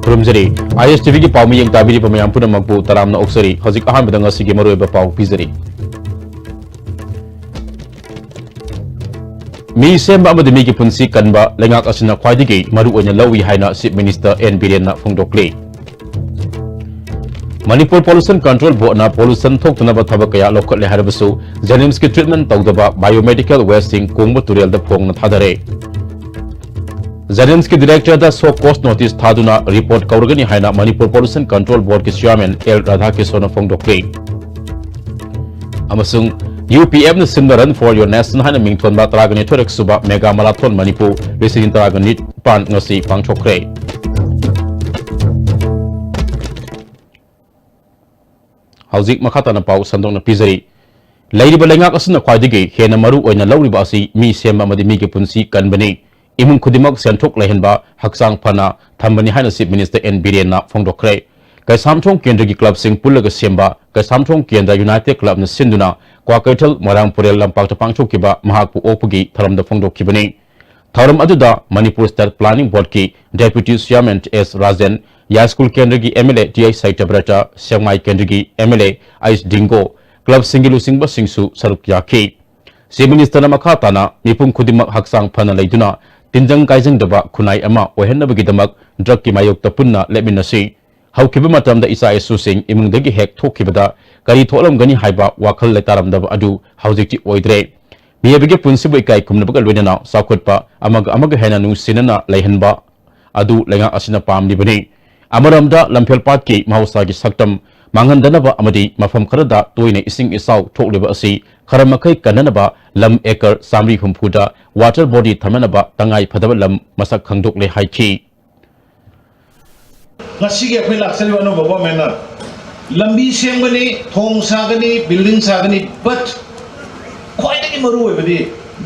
खुरुमजरी ISTV की पाउमी young ताबिरी पमयाम पुनमकपु तरामना ओक्सरी हजिक अहामदंग असिगी मरुएबा पाउ पिजरी मी सेंबा अमदि मी की पुंसी कनबा लेंगाक असना ख्वाइदिगी मरु ओइना लौई हाइना चीफ मिनिस्टर एन बिरेन ना फोंदोक्ले मणिपुर पोल्यूशन कंट्रोल बोर्ड ना पोल्यूशन थोक्तनबा थबक कया लोखले हारबसु जेनिम्स की ट्रीटमेंट तौदबा बायोमेडिकल वेस्टिंग कोंगबु तुरेल द फोंगना थादरे जेनिम्स के डायरेक्टर दा सो कोस्ट नोटिस थादुना रिपोर्ट कौरगनी हाइना मणिपुर पोल्यूशन कंट्रोल बोर्ड के चेयरमैन एल राधा किशोर फोंदोक्ले अमसुंग UPF ने सिंबा रन फॉर योर नेशन हाइना मिंगथोनबा तरागनी थोरक सुबा मेगा मैराथन मणिपुर लिसिन तरागनी पान ngasi पांगथोक्रे हौजिक मखाताना पाउ संदोंना पिजरी लैरिबा लेंगाक असना ख्वाइदिगी हेना मरु ओइना लौरिबा असि मी सेंबा मदि मी के पुंसी कनबनी इमुंग खुदिमक सेंथोक लेहनबा हक्सांग फना थंबनी हाइना चीफ मिनिस्टर एन बिरेन ना फोंदोक्रे कैसामथों केंद्र की क्लब सिंह पुल्लग सेंबा कैसामथों केंद्र यूनाइटेड क्लब न सिंधुना क्वाकैथल मरांगपुरेल लंपाक पांगथोकिबा महाकपु ओपगी थरमदा फोंदोकिबनी थरम अदुदा मणिपुर स्टेट प्लानिंग बोर्ड की डेप्यूटी चेयरमैन एस राजन या स्कूल केंद्र की एमएलए टीआई साइटब्रता सेमाई केंद्र की एमएलए आइस डिंगो क्लब सिंगिलु सिंगबा सिंसु सरुक याखी चीफ मिनिस्टर मखाताना मिपुम खुदिमक हक्सांग फना लेदुना तिंजंग काइजंग दबा खुनाई अमा ओहेनबगिदमक ड्रग की मायोक्ता पुन्ना लेमिनसी हौकिबा मतमदा इसा इसुसिंग इमुंगदगी हेक थोकिबदा करी थोलमगनी हाइबा वाखल लेतारमदबा अदु हौजिकति ओइद्रे बिहेबिगे पुंसिबो इकाई कुमनबगा लोइनना साखोटपा अमग हेना नुसिनना लेहनबा अदु लेंगा असिना पामलिबनी अमरमदा लंफेलपात की महौसागी सक्तम मांगनदनबा अमदी मफम खरदा तोइने इसिंग इसाउ थोकलिबा असि खरमखै कन्ननबा लम एकर सामरी हुमफुदा वाटर बॉडी थमनबा तंगाई फदबा लम मसक खंगदोकले हाइखी ngasi ge khoi laksari wano baba mena lambi semgani thong sagani building sagani but khoi dagi maru oibadi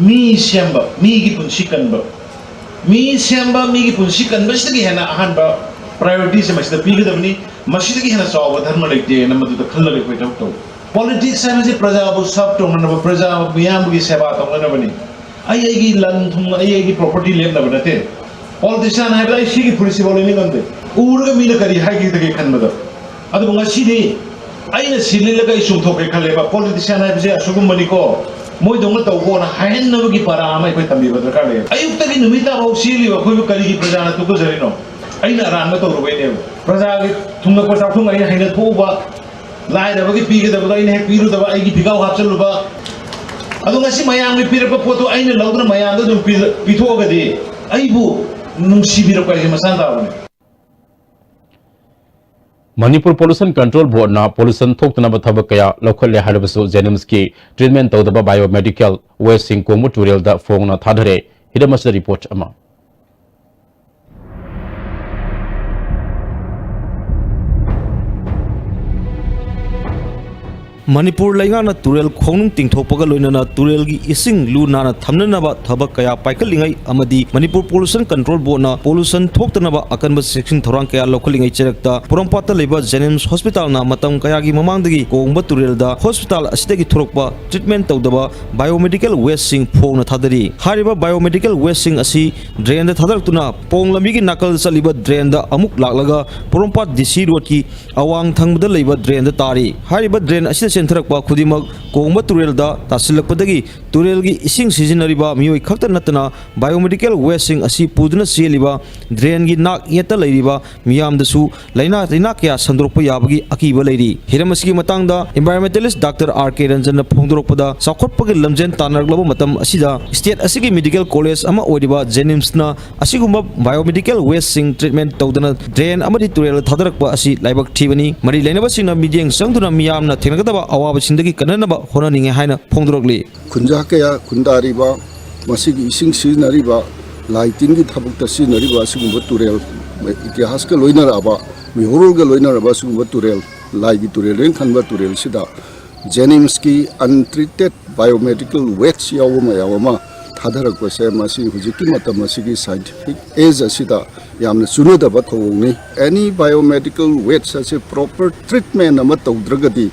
mi semba mi gi punsi kanba mi punsi kanba sidagi hena ahan ba priority se masida pigadabni masidagi hena sawa dharma lekte namadu da khalla le khoi tau politics sa je praja bu sab to manaba praja miyam gi seva to manabani ai gi lan thum ai gi property lem na banate politician hai ba isi gi policy bolini gande urga mina kari hagi dage khanbada adu ngasi ni aina silila ga isum thoke khaleba politician hai bje asugum mani ko moi dong ta ko na hain na gi para amai ko tambi badar ka le ayuk ta gi numita ba sili ba khoi kari gi praja na tu ko jari no aina ran ma to ro ne praja gi thunga ko sa thunga ai haina tho ba lai da ba gi pi ga da ba aina he piru da ba ai gi bigau hap chalu ba adu ngasi mayam gi pir pa photo aina lawdra mayam da dum pi tho ga di ai bu nungsi biro ka gi masan da ba Manipur pollution control board ना pollution थोक्तनबा थबक कया लौखले हारबसु जेनिम्स की treatment तौदबा biomedical waste Singh कोंगमु तुरेल दा फोंगना थाधरे हिदमस report अमा मणिपुर लेंगाना तुरेल खोंग तिंगथोपगा लोइनाना तुरेल की इसिंग लू नाना थमननबा थबक कया पाइकलिंgai अमदी मणिपुर पोल्यूशन कंट्रोल बोर्ड ना पोल्यूशन थोक्तनबा अकनब सेक्शन थोरांग कया लोखलिंgai चेरकता पुरमपाता लेबा जेनिम्स हॉस्पिटल ना मतम कया की ममांगदगी कोंगबा तुरेल दा हॉस्पिटल असिदगी थोरकबा ट्रीटमेंट तौदबा बायोमेडिकल वेस्ट सिंग फोंगना थादरी हारिबा बायोमेडिकल वेस्ट सिंग असि ड्रेन दा थादरतुना पोंग लंबी की नकल चलिबा ड्रेन दा अमुक लागलगा पुरमपात डीसी रोड की अवांग थंगबदा लेबा ड्रेन दा तारी हारिबा ड्रेन असि सेंथरकपा खुदिमक कोंगबा तुरेल दा तासिलकपदगी तुरेल की इसिंग सिजनरिबा मियोय खक्ता नतना बायोमेडिकल वेस्ट सिंग असि पुदना सेलिबा ड्रेन की नाक येता लैरिबा मियामदसु लैना कया संदोरप याबगी अकीबा लैरी हिरमसगी मतंगदा एनवायरमेंटलिस्ट डॉक्टर आर के रंजन फोंदोरपदा साखोटपगे लमजेन तानरगलबा मतम असिदा स्टेट असिगी मेडिकल कॉलेज अमा ओइदिबा जेनिम्सना असिगुम्बा बायोमेडिकल वेस्ट सिंग ट्रीटमेंट तौदना ड्रेन अमदि तुरेल थादरकपा असि लाइबक थीबनी मरि लैनबसिना मिडियंग संगदुना मियामना थेंगदबा अवाबसिंदगी कननबा होनानिंगे हाइना फोंदोरगली खुंजा कया खुंदारिबा मसिगी इसिंग सिजनरिबा लाइटिंग की थबकता सिजनरिबा असिगुम्बा तुरेल इतिहास के लोइनराबा मिहोरल के लोइनराबा असिगुम्बा तुरेल लाइगी तुरेल रेन खनबा तुरेल सिदा जेनिम्स की अनट्रीटेड बायोमेडिकल वेस्ट यावमा थादरकपसे मसि हुजिकी मतम मसिगी साइंटिफिक एज असिदा यामना सुनदबा थोंगनि एनी बायोमेडिकल वेस्ट असे प्रॉपर ट्रीटमेंट अमा तौद्रगदी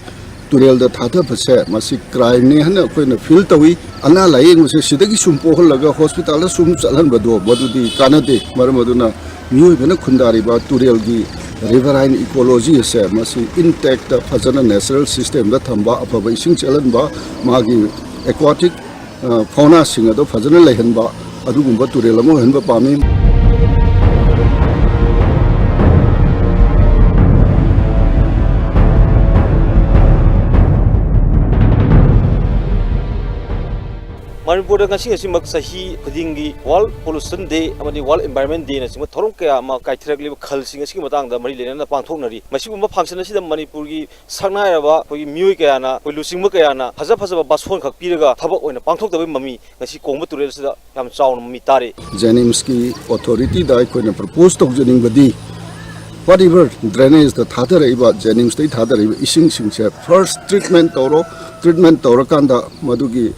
तुरेल दा थाथा फसे मसि क्राइम ने हन कोइना फील तवी अना लायेंग से सिदगी सुम पोहलगा हॉस्पिटल सुम चलन बदो बदुदी कानदे मरमदुना मियोइबना खुंदारिबा तुरेल की रिवराइन इकोलॉजी से मसी इंटैक्ट फजना नेचुरल सिस्टम दा थंबा अफबा इसिंग चलनबा मागी एक्वाटिक फौना सिंग अदो फजना लेहनबा अदुगुंबा तुरेल अमो हनबा पामी Manipur dengan sih maka sahi pedinggi World Pollution Day amadi World Environment Day nasi maka thorong kaya maka kaitrak libu khal sih nasi mata angda mari lena na pangthok nari masih umma function nasi dah Manipur ki sakna ya ba koi mui kaya na koi lusing maka kaya na haza haza ba bason khak piraga thabak oina pangthok tabi mami nasi kongba turel sih dah yam caw mami tari Jennings की authority दाई कोई ने propose तो जनिंग बदी whatever drainage the thather iba Jennings the thather iba ising sing se first treatment toro kanda madugi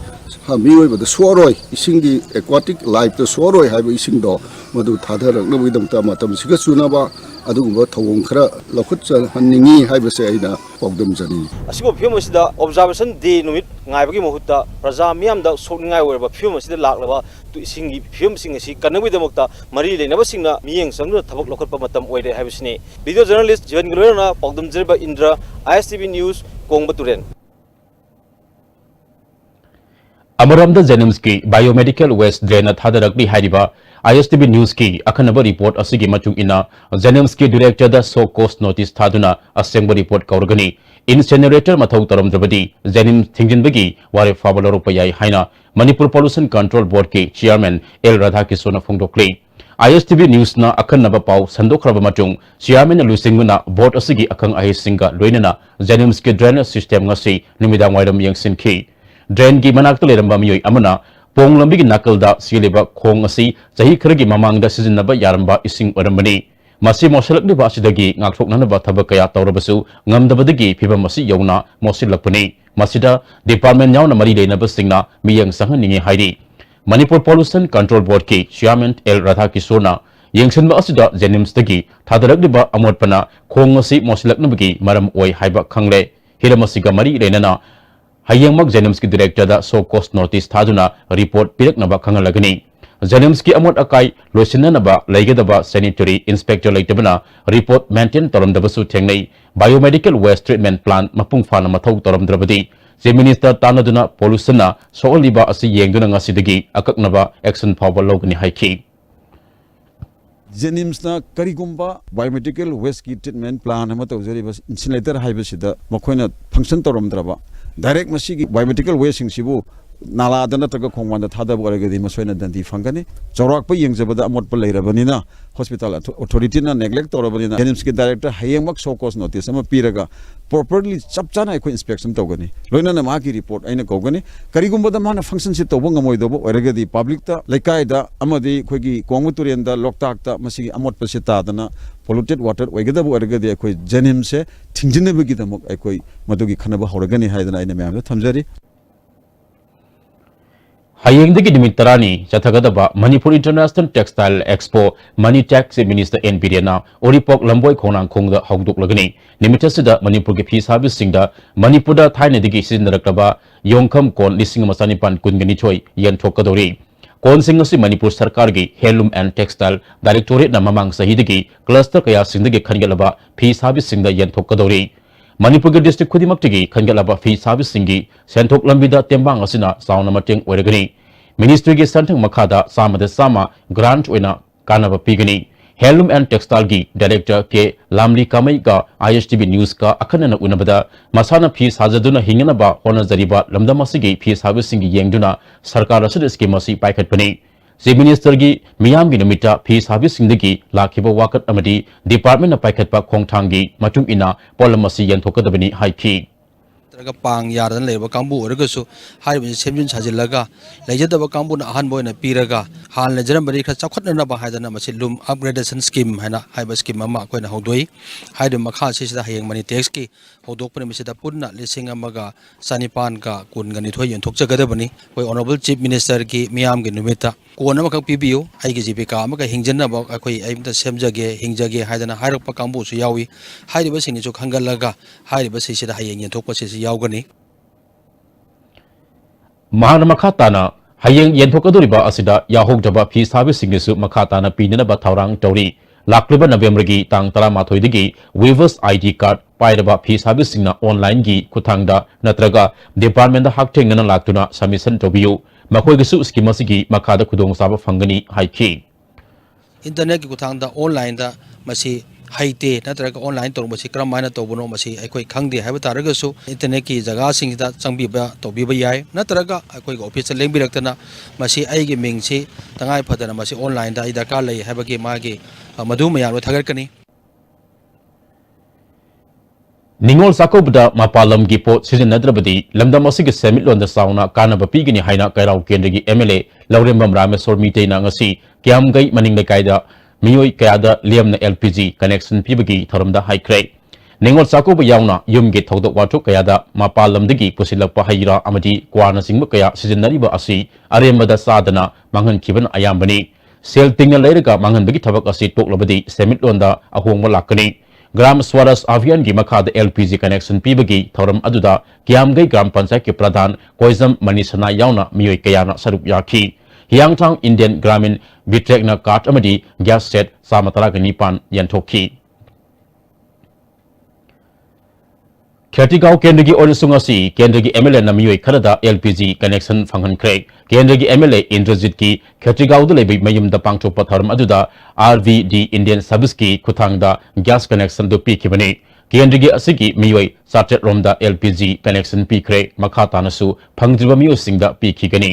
ha mioi ba the swaroi ising di aquatic life the swaroi ha ising do madu thather no widam ta matam siga suna ba adu ba thawong khara lokhut cha hanningi ha ba se aina pogdam jani asibo film sida observation day numit ngai bagi mohutta praja miam da sokngai wer ba film sida laklaba tu isingi film sing asi kanabui damokta mari leinaba singna miyeng samna thabak lokhatpa matam oire habisne video journalist Jeevan Gulona pogdam jerba Indra ISTV news kongba turen Amaramda Jennings ki biomedical waste drain thadarakli hariba ISTV news ki akhanaba report asigi machung ina Jennings ki director da so cost notice thaduna assemble report kaurgani incinerator mathau taram drabadi Jennings thingjinbagi ware fabaloro payai haina Manipur Pollution Control Board ki chairman L Radhakishona phongdokli ISTV news na akhanaba pau sandokraba machung chairman lusinguna board asigi akhang ahisinga loinana Jennings ki drainage system ngasi numidang wairam yangsinki drain ki manakta leramba miyoi amana pong lambi ki nakalda sileba khong asi chahi kharagi mamangda sijinnaba yaramba ising orambani masi mosalakni ba asidagi ngakthoknana ba thabak kaya tawrabasu ngamdabadagi phibam asi yauna mosilakpani masida department yauna mari leinaba singna miyang sanghaningi hairi Manipur Pollution Control Board ki chairman L Radhakishona yengsinba asida Jennings dagi thadarakni ba amotpana khong asi mosilaknabagi maram oi haiba khangle hiramasiga mari leinana Hayangmak Jennings ki director da so cost notice thaduna report pirak naba khangalagani Jennings ki amot akai loisina naba laigedaba sanitary inspector laitabana report maintain toram dabasu thengnei biomedical waste treatment plant mapung fana mathau toram drabadi je minister tanaduna pollution na sooliba asi yengduna ngasidagi akaknaba action phawal logani haiki Jennings na karigumba biomedical waste ki treatment plan ama tawjari bas incinerator haibasida makoina function toram draba direct masigi biomedical waste singsibu nala dana taga khongwanda thada boragadi masoina dandi fangani chorak pa yengjabada amot pa leirabanina hospital authority na neglect torabani Jennings ki director hayengmak show cause notice ama piraga properly chapchana ko inspection tawgani loina na ma ki report aina kogani karigumba da mana function si tawbang amoi dobo oragadi public ta laikai da amadi khogi kongmuturen da loktak ta masigi amot pa sita dana polluted water oigada oragadi khoi Jennings se thingjinebagi damok khoi madugi khanaba horagani haidana aina myam da thamjari Hayengdagi nimit tarani chathagadaba Manipur International Textile Expo Money Tax Minister N Birena Oripok Lamboi Khonang Khongda Hongduk Lagani Nimitasida Manipur ki Peace Service Singda Manipur da Thaina digi Sindarakaba Yongkham Kon Lising Masanipan Kungani Choi Yan Thokadori Kon Singasi Manipur Sarkar gi Heirloom and Textile Directorate na mamang sahidagi cluster kaya singdagi khangalaba Peace Service Singda Yan Thokadori Manipur district Kudimaktigi Kangalaba Fee Service Singi, Santok Lambida Tembang Asina, Sound Mating Oregani. Ministry gi Santang Makada, Sama de Sama, Grant Wina, Kanaba Pigani. Heirloom and Textile gi, Director K. Lamli Kamaiga, ISTV News ka, Akanana Unabada, Masana Peace Hazaduna Hinganaba, Hona Zariba, Lamdamasigi, Peace Service Singi Yangduna, Sarkara Sudiski Masi Paikat Pani. Chief Minister gi Miyam gi Numita Peace Service Singdagi Lakiba Wakat Amadi Department of Paikatpa Khongthangi Matung Ina Polamasi Yanthokadabani Haiki Pang Yaran Leva Kambu Regasu, Hybrid Semin Sajilaga, Lejadaba Kambu Hanbo and a Piraga, Han Legendary Sakotana Bahadana Masilum upgradation scheme, Hana, Hyber scheme Mama Quena Hodoi, Hyde Makasi, the Hayang Maniteski, Hodopon Misida Puna, Lissinga Maga, Sanipanka, Kunganitoy and Toksagadabani, where Honorable Chief Minister Ki Miam Ginumita, Kuanamaka PBU, Haigizipika, Maka Hingjana, Aim the Semjage, Hingjage, Hydana, Hyropa Kambu, Yawi, Hyde Basin is Hangalaga, Hyde Basis, the Hayang and Topasis Yaugani. Mahana Makatana, Hayang Yentokaduriba Asida, Yahogdaba Peace Service Singisu Makatana Pinaba Taurang Tori, लाक्लिबा नवेम्बर की तांग तरा माथोइदगी weavers ID card पाइरबा फी साबिसिंगना online की खुथांगदा नत्रगा department हाक्थेंगना लाक्तुना submission तोबियु मखोइगसु scheme असिगी मखादा खुदोंग साबा फंगनी हाइखी internet की खुथांगदा online दा मसी हाइते नत्रगा online तोरमसी क्रमायना तोबनो मसी अखोई खंगदे हाइबा तारगसु internet की जगह सिंगदा चंगबिबा तोबिबा याय नत्रगा अखोई ऑफिस लेंबिरक्तना मसी आइगे मिंगसी तंगाई फदना मसी ऑनलाइन दा दरकार लई हाइबगे मागे मधु मयारो थगरकनी निंगोल साकोबदा मापालम की पोट सिजनद्रबदी लमदम असिगे सेमिटलोंदा साउना कानबा पीगनी हाइना कैराउ केंद्र की एमएलए लौरेंबम रामेश्वर मीतेना ngasi क्यामगई मनिंग लेकाइदा मियोई कयादा लियमना एलपीजी कनेक्शन पीबगी थरमदा हाइख्रे निंगोल साकोब याउना युमगे थौदोक वाथोक कयादा मापालमदगी पुसिलकपा हाइरा अमदी क्वाना सिंगब कया सिजनरिबा असि अरेमदा सादना मांगन खिबन अयामबनी सेल तिंगना लेरगा मांगनबगी थबक असि टोकलबदी सेमिटलोंदा अहोंगबा लाकनी ग्राम स्वराज अभियान की मखाद एलपीजी कनेक्शन पीबगी थौरम अदुदा क्यामगई ग्राम पंचायत के प्रधान कोइजम मनीषना याउना मियोई कयाना सरुप याखी हियांगथांग इंडियन ग्रामीण बिट्रेकना कार्ड अमदी गैस सेट सामतरा निपान यंथोखी खेतीगांव केंद्र की ओरिसुंग असी केंद्र की एमएलए नमियोई खरदा एलपीजी कनेक्शन फंगनख्रे केंद्र की एमएलए इंद्रजीत की खेतीगांव लेबी मयुमदा पांगथोकपा थरम अदुदा आरवीडी इंडियन सर्विस की खुथांगदा गैस कनेक्शन दो पीखिबनी केंद्र की असिगी मियोई साटेट रोमदा एलपीजी कनेक्शन पीख्रे मखा तानसु फंगद्रिबा मियोसिंगदा पीखिगनी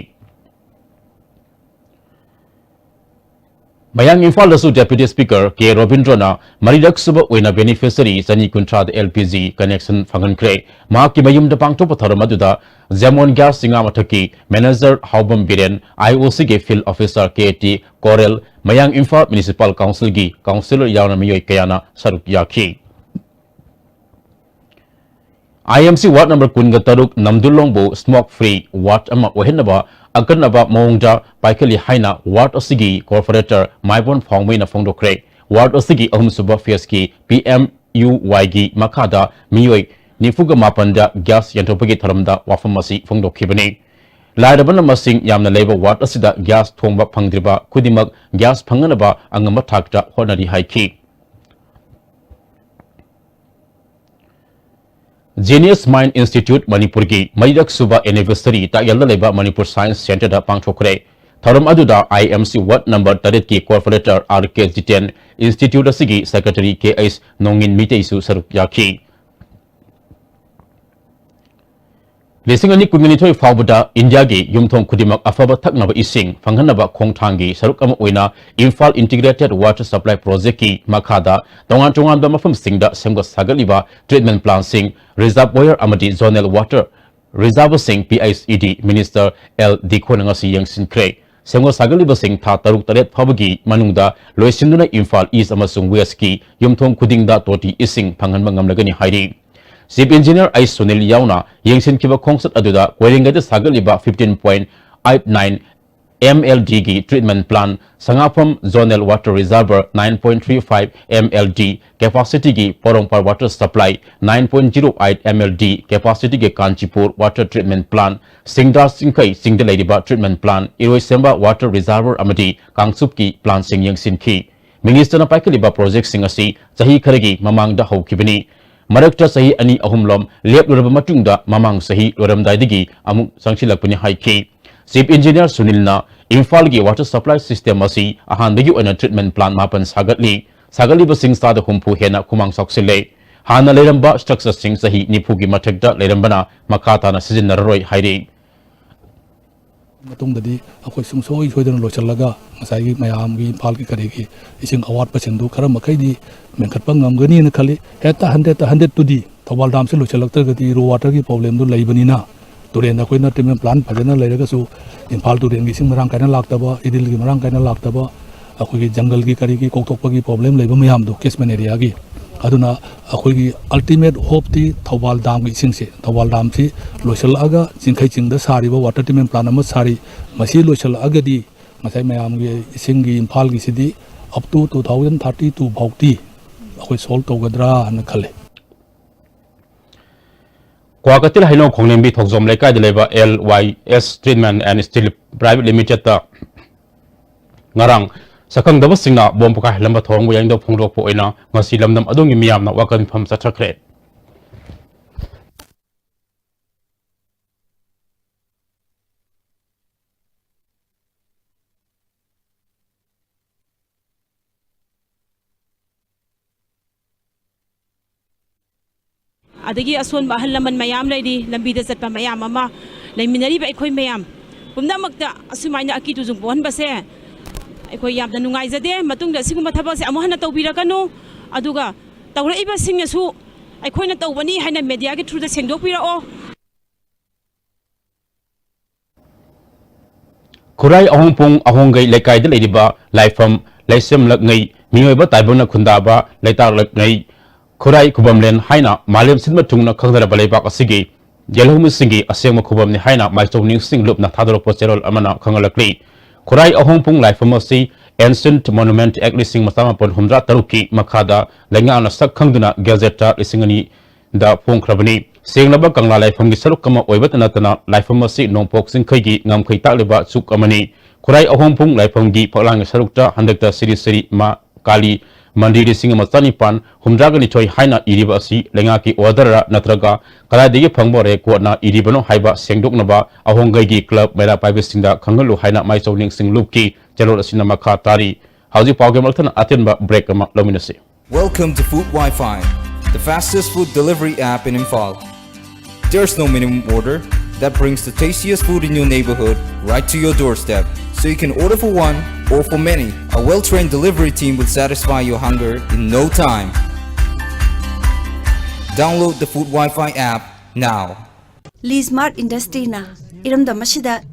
मयांग इम्फाल डेप्यूटी स्पीकर के रविंद्रना मरीरक सुब ओइना बेनिफिशियरी चनी कुंथ्राद एलपीजी कनेक्शन फंगनख्रे माकी मयुमदा पांगथोकपा थरम अदुदा जेमोन गैस सिंगा मथकी मैनेजर हाउबम बिरेन आईओसी के फील्ड ऑफिसर केटी कोरेल मयांग इम्फाल म्युनिसिपल काउंसिल की काउंसिलर यावना मियोई कयाना सरुक याखी IMC वार्ड नंबर कुन तरुक नमदुलोंगबो स्मोक फ्री वार्ड अमा ओहेनबा अकनबा मोंगदा पाइकली हाइना वार्ड असिगी कॉर्पोरेटर माइबोन फाउंगमेना फोंदोक्रे वार्ड असिगी अहुमसुबा फेस की PMUY की मखादा मियोई निफुगा मापनदा गैस यंथोपगी थरमदा वाफम असी फोंदोखिबनी लाइरबन मसिंग यामना लेबा वार्ड असिदा गैस थोंबा फंगद्रिबा खुदिमक गैस फंगनबा अंगम थाकता होनरी हाइखी जीनियस माइंड इंस्टीट्यूट मणिपुर की मरीरक सुबा एनिवर्सरी तायल लेबा मणिपुर साइंस सेंटर पांगथोखरे थरम अदुदा IMC वार्ड नंबर 3 की कॉर्पोरेटर RK जितेन इंस्टीट्यूट असिगी सेक्रेटरी KS नोंगिन मितेसु सरुक याखी लिसिंग अनि कुनगनिथोय फावबदा इंडिया की युमथोंग खुदिमक अफब थकनब इसिंग फंगनब खोंगथांगी सरुक अम ओइना Imphal integrated water supply project की मखादा तोंगान तोंगान मफम सिंगदा सेमग सागलिबा ट्रीटमेंट प्लान सिंग रिजर्वोयर अमदी जोनल वाटर रिजर्व सिंग PICD मिनिस्टर L दिखोनंगसी यंगसिनख्रे सेमग सागलिबा सिंग था तरुक तरेत फबगी मनुंगदा लोइसिंदुना इम्फाल ईस्ट अमसुंग वेस्ट की युमथोंग खुदिंगदा तोटी इसिंग फंगनब ngamlagani हाइरी चीफ इंजीनियर आई सुनील याउना यंगसिनखिबा खोंसत अदुदा कोइरिंगदा सागलिबा 15.89 MLD की treatment plan संगाफम zonal water reservoir 9.35 MLD capacity की पोरोंपर वाटर सप्लाई 9.08 MLD कैपेसिटी के कांचीपुर वाटर ट्रीटमेंट प्लान सिंगदा सिंखई सिंगदलेदिबा treatment plan Iroisemba water reservoir अमदी कांगसुप की प्लान सिंग यंगसिनखी मिनिस्टर पाइकलिबा प्रोजेक्ट सिंग असी सही खरगी ममांगदा हौखिबनी मरक्ता सही अनि अहुमलम लेपलुरब मतुंगदा ममांग सही लोरमदाइदगी अमुक संगसिलकपनि हाइखी चीफ इंजीनियर सुनीलना इम्फाल की वाटर सप्लाई सिस्टम असी अहानबगी ओना ट्रीटमेंट प्लान मापन सागलिब सिंगस्ताद हुंफु हेना खुमांग सौक्सिले हाना लेरंबा स्ट्रक्चर सिंग सही निफु की मथक्ता लेरंबना मखाताना सिजिनररोय हाइरे मतुंगददी अखोय सुंगसोय सोयदन लोचलगा मसाई मयाम की इम्फाल की करेगी इसिंग अवार्ड पसिंदु खरा मखैदी मेंखतपा ngamgani na khali eta 100 tudi thobal dam se lochalaktagadi ro water की प्रॉब्लम दु लैबनिना तुरेन अखोयना ट्रीटमेंट प्लान फजना लैरगसु इम्फाल तुरेन की सिंग मरांग कायना लाक्तबा इदिल की मरांग कायना लाक्तबा अखोय जंगल की करी की कोकथोकपगी प्रॉब्लम लैब मयाम दु केसमेन एरिया की अदुना अखोय की अल्टीमेट होप ती थौबाल डाम की सिंग से थौबाल डाम से लोचलागा चिंखै चिंगदा सारिबा वाटर ट्रीटमेंट प्लान अम सारी मसी लोचलागदी मसाई मयाम की सिंग की इम्फाल की सिदी अप टू 2032 भौती अखोय सोल्व तौगद्रा न खले क्वाकतिल हाइनो खोंगनेंबी थोकजोम लेकाय लेबा LYS treatment and steel private limited ता ngarang sakangdabasingna bom pakai lamba thong mo yang do phongdok po ina ngasi lamdam adongi miyamna wakan pham chathakre adagi ason bahal laman mayam laidi lambi da zatpa mayam ama laiminari ba ekhoi mayam pumnamakta asumaina akitu jung bon base ekhoi yamna nungai jade matungda siguma thabak se amohana tawbirakanu aduga tawraiba singnasu aikhoina tawbani haina media gi through da sengdokpira o Kurai ahong pung ahong gai lekai de leidiba laifam laisem lakngai miyoiba taibona khundaba leitar lakngai Kurai kubamlen haina malem sinma tungna khangdara balaiba asigi yelhum singi asema kubamni haina maisowning sing lupna thadoro posterol amana khangalakli Kurai ahong pung laifam asi Ancient Monument Act lising masama pon humra taruki makhada lenga na sak khangduna gazeta lisingani da phong khrabani senglaba kangla laifam gi saruk kama oibatana tana laifam asi nongpok singkhai gi ngamkhai takleba chuk amani Kurai ahong pung laifam gi phaklang sarukta handakta siri ma kali mandiri singama tanipan humdragani choi haina iriba asi lenga ki order natraga kaladigi phangbore ko na iribano haiba sengdoknaba ahongai gi club mera private singda khangalu haina mai chowning sing lupki jalor asina makha tari hauji pawge malthana atenba break ama lominasi. Welcome to Food Wi-Fi, the fastest food delivery app in Imphal. There's no minimum order that brings the tastiest food in your neighborhood right to your doorstep. So you can order for one or for many. A well-trained delivery team will satisfy your hunger in no time. Download the Food Wi-Fi app now. Lismart Industry na iramda masida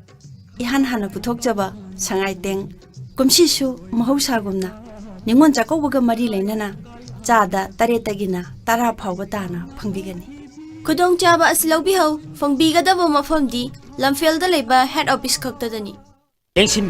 ihan hana puthok jaba sangai teng kumshisu mahausa gumna ningon jakobuga mari leinana chada taretagina tara phawba tana phangbigani Kudong chaba aslawbi ho phangbigadaba mafamdi lamfelda leba head office khakta dani Lengsin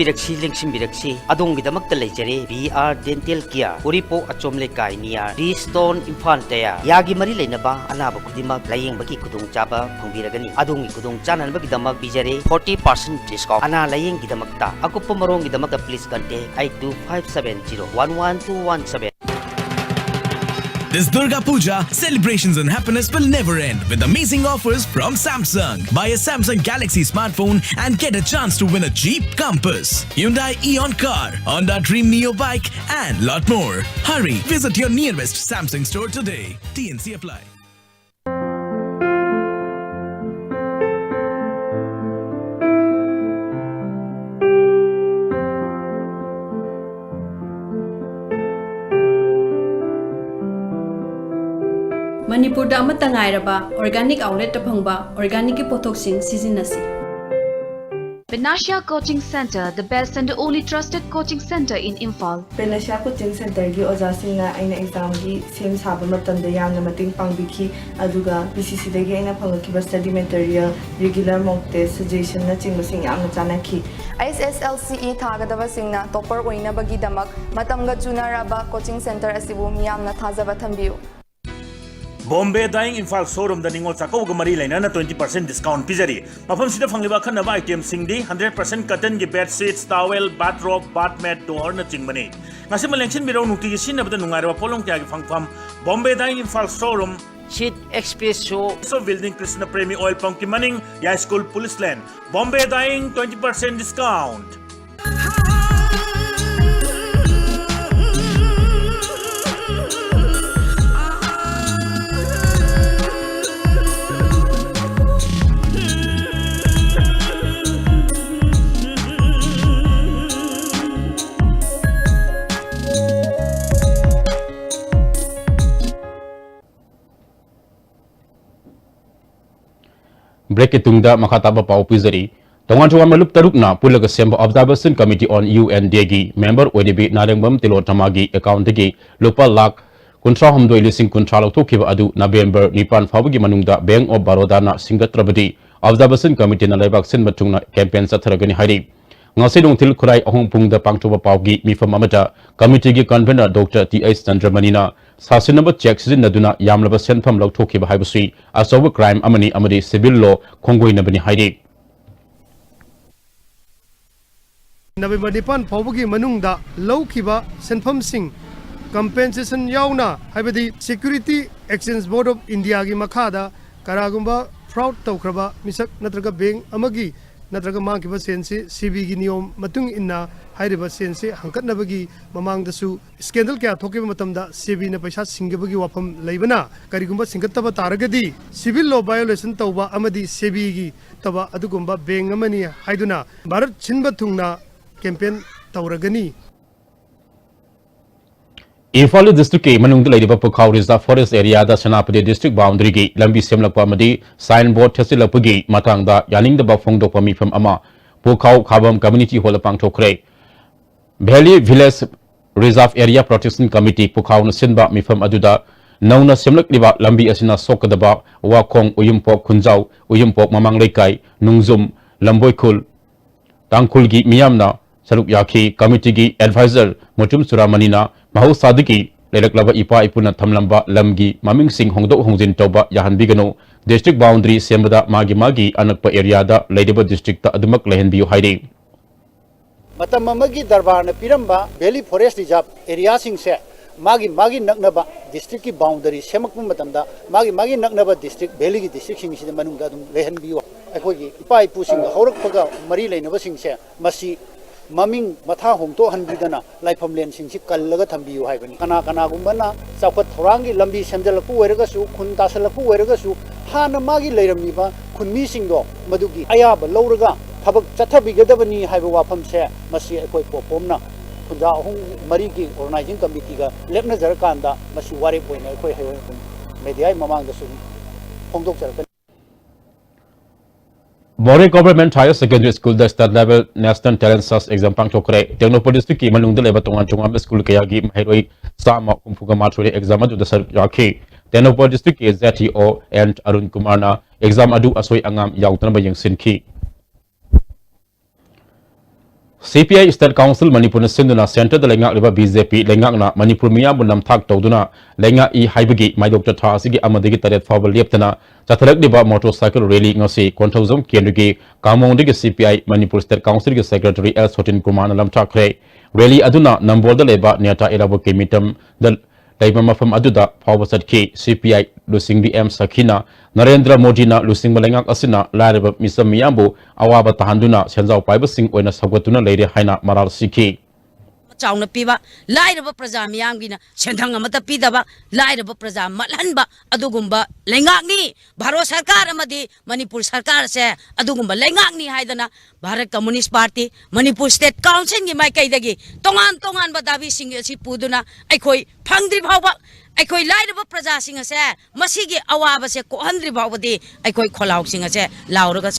adong gidamakta lejare VR Dental Care Uripo achomle kai niya Stone Infantaya yagi mari leinaba anaba kudimak layeng bagi kudong chaba phangbiragani adongi kudong chanan bagi damak bijare 40% discount ana layeng gidamakta akupa marong gidamakta please contact 8257011217. This Durga Puja, celebrations and happiness will never end with amazing offers from Samsung. Buy a Samsung Galaxy smartphone and get a chance to win a Jeep Compass, Hyundai Eon car, Honda Dream Neo bike and lot more. Hurry, visit your nearest Samsung store today. TNC apply. Manipur da amata ngairaba organic outlet ta phangba organic ki pothok sing sizinasi Benasha Coaching Center, the best and only trusted coaching center in Imphal. Benasha Coaching Center gi oja singna aina exam gi sem saba matanda yamna mating pangbiki aduga BCC dagi aina phangaki study material regular mock test suggestion na chingba sing yamna chanaki SSLCE thagadaba singna topper oina bagi damak matamga junaraba coaching center asibu miyamna thajaba thambiu Bombay Dying Imphal showroom da ningol chako gamari laina na 20% discount pizari mafam sida phangliba khanaba item singdi 100% cotton gi bed sheets towel bathrobe bath mat door na chingmani ngasi malengsin biro nuti gi sinabda nungaira polong kya gi phangpham Bombay Dying Imphal showroom Sheet Express so building Krishna Premi oil pump ki maning ya school police land Bombay Dying 20% discount. break itungda makataba pau pizari tongan tongan malup tarukna pulaga semba observation committee on UNDG member ODB narengbam tilotamagi account gi lupa lakh kuntra homdoi lising kuntra lokhiba adu November nipan fawgi manungda Bank of Baroda na singatrabadi observation committee na laibak sin matungna campaign satharagani hari ngasi dongtil kurai ahong pungda pangtuba pawgi mifam amata committee gi convener Dr. T.H. Chandramanina sasinaba check sizin naduna yamlaba senfam lokhiba haibasi asoba crime amani amadi civil law khongoi nabani hairi November 9 फाउबगी मनुंगदा लौखिबा सेनफमसिंग compensation yauna haibadi security exchange board of india gi makhada karagumba fraud tawkraba misak natraga bank amagi natraga mangkiba sense cb gi niyom matung inna hairiba sense hangkatnabagi mamangdasu scandal kya thokiba matamda cb na paisa singbagi wafam leibana karigumba singattaba taragadi civil law violation tawba amadi cb gi taba adugumba bank amani haiduna bharat chinba thungna campaign tawragani Imphal district ke manungda leiriba Pukhaw Reserve Forest area da Senapati district boundary gi lambi semlakpa amadi signboard thesilapagi matangda yaningdaba phongdokpa mifam ama Pukhaw Khabam community hall pangthokre Valley Village Reserve Area Protection Committee Pukhaw na sinba mifam aduda nauna semlakliba lambi asina sokadaba wakong uyumpok khunjaw uyumpok mamang leikai nungzum lamboikhul tangkhul gi miyamna saruk yakhi committee gi advisor Mutum Suramanina Mahausadiki Lelaklaba Ipa Ipuna Thamlamba Lamgi Maming Singh Hongdok Hongjin Toba Yahan Bigano District Boundary Sembada Magi Anakpa Area da Laidaba District ta Adumak Lehenbiu Haide Matam amagi darbar na piramba Valley Forest Reserve area sing se magi naknaba district ki boundary semakpu matamda magi naknaba district Valley ki district sing sida manungda dum lehenbiu akhoi gi ipa ipu sing haurakpaga mari leinaba sing se masi maming matha hongto hanbidana laifam len singsi kallaga thambiu haibani kana gumbana chawkhat thorangi lambi semjalaku weragasu khun tasalaku weragasu hana magi leiramiba khunmi singdo madugi ayaba lawraga thabak chathabigadabani haiba wafam se masi akoi popomna khunja ahung mari gi organizing committee ga lepna jarakanda masi ware poina akoi hayo media mamang da su hongdok jarak More Government Higher Secondary School the State Level National Talent Search Exam Pangthokre Technopol District ki manungda leba tongan school kaya gi maheroi sama kumpuga mathore exam adu da sar yakhi Technopol District ki ZTO and Arun Kumar na exam adu asoi angam yautna ba yang sinki CPI State Council Manipur na sinduna center da lenga liba BJP lenga na Manipur miya bunam thak tawduna lenga I haibagi mai Dr. Tha asigi amadagi taret fawal leptana chatharak liba motorcycle rally ngasi konthawzom kendri kamong digi CPI Manipur State Council gi Secretary S. Hotin Kumar lam thakre rally aduna nambol da leba neta irabo ke mitam dal laiba mafam aduda fawasat ki CPI lusing BM Sakina Narendra Modi na lusing malengak asina lareba misam miyambu awaba tahanduna senjaw paiba sing oina sagwatuna leire haina maral sikhi Chawna piba lairaba praja miyamgina sendhang amata pidaba lairaba praja malhanba adugumba lengakni Bharo sarkar amadi Manipur sarkar se adugumba lengakni haidana Bharat Communist Party Manipur State Council gi mai kaidagi tongan badabi sing si puduna aikoi phangdri bhawba aikoi lairaba praja sing se masigi awaba se ko handri bhawbadi aikoi kholaw sing se lauraga